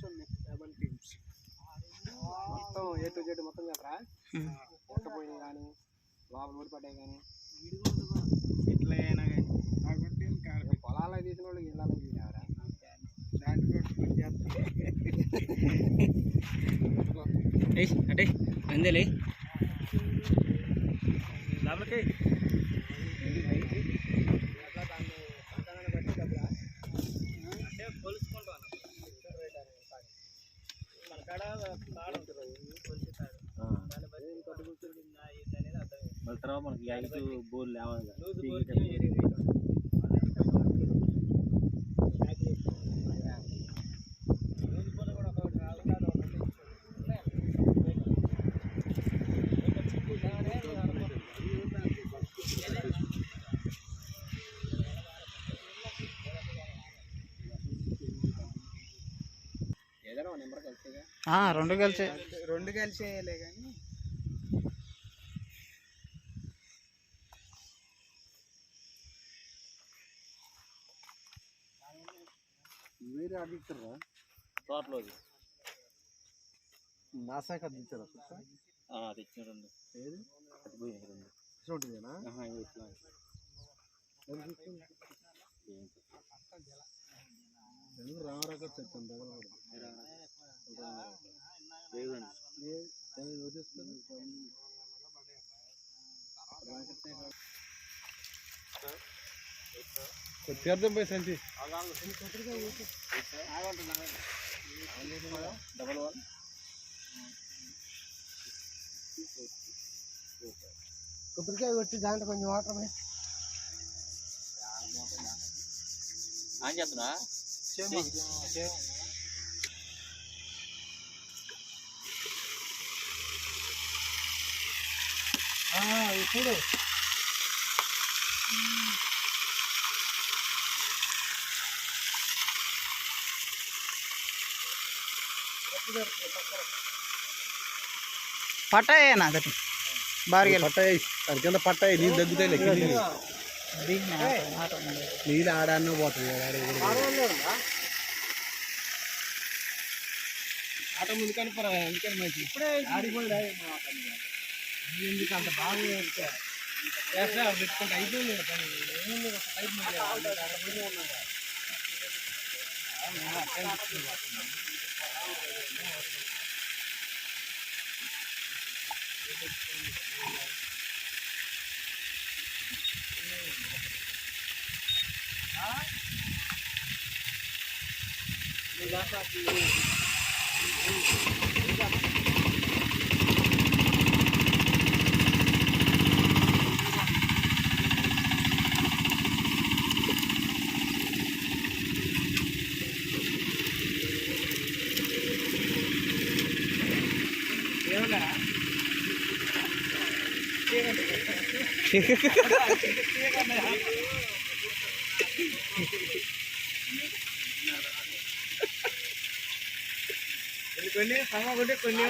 ఉన్నాయి, double teams మొత్తం A to Z మొత్తం చెప్పరా. కొట్టపోయినాయి కానీ లోపల ఊడిపడ్డాయి కానీ ఎట్లా అయినా కానీ పొలాలకు తీసిన వాళ్ళు ఇళ్ళలో తీసినారా అంటే అందేలే లోపలికి తర్వాత మనకి 5 బోర్లు ఏదైనా నెంబర్ కలిసేగా రెండు కలిసి వేయలే కానీ వేరే అడిగిస్తారా తోటలోది నా శాఖ తెచ్చారా తెచ్చినారండి ఏది అది పోయినాయి రెండు ఇటువంటిదేనా రామరాక తెచ్చాను తీర్థం పోయి సంచి కొబ్బరికాయ కొట్టి దాంట్లో కొంచెం వాటర్ పోయి అని చెప్తున్నా ఇప్పుడు పట్టాయేనా గతి బాగా పట్టాయి దాని కింద పట్టాయి నీళ్ళు తగ్గుతాయి నీళ్ళు ఆడాన్న పోతుంది ఆట ముందు కనిపరా ఎందుకని మంచి ఇప్పుడే ఆడిపోయి ఎందుకు అంత బాగా పెట్టుకుంటే అయిపోయింది కొన్ని సమకుంటే కొన్ని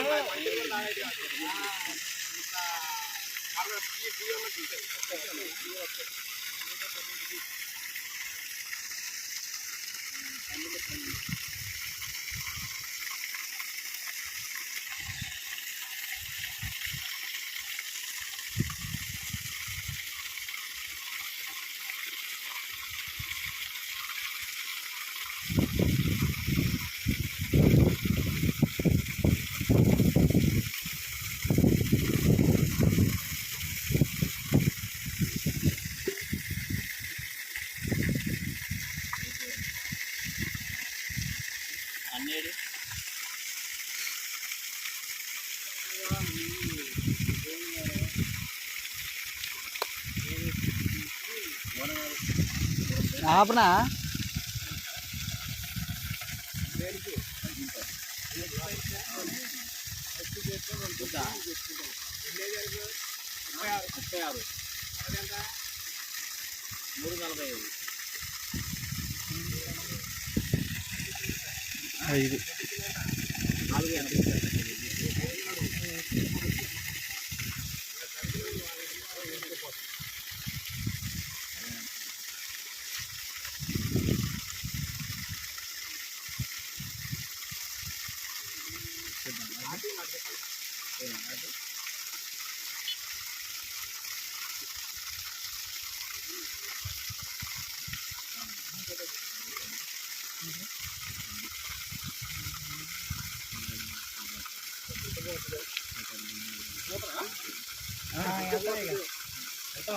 అన్నేది ఆపనా ఐదు వెళ్తా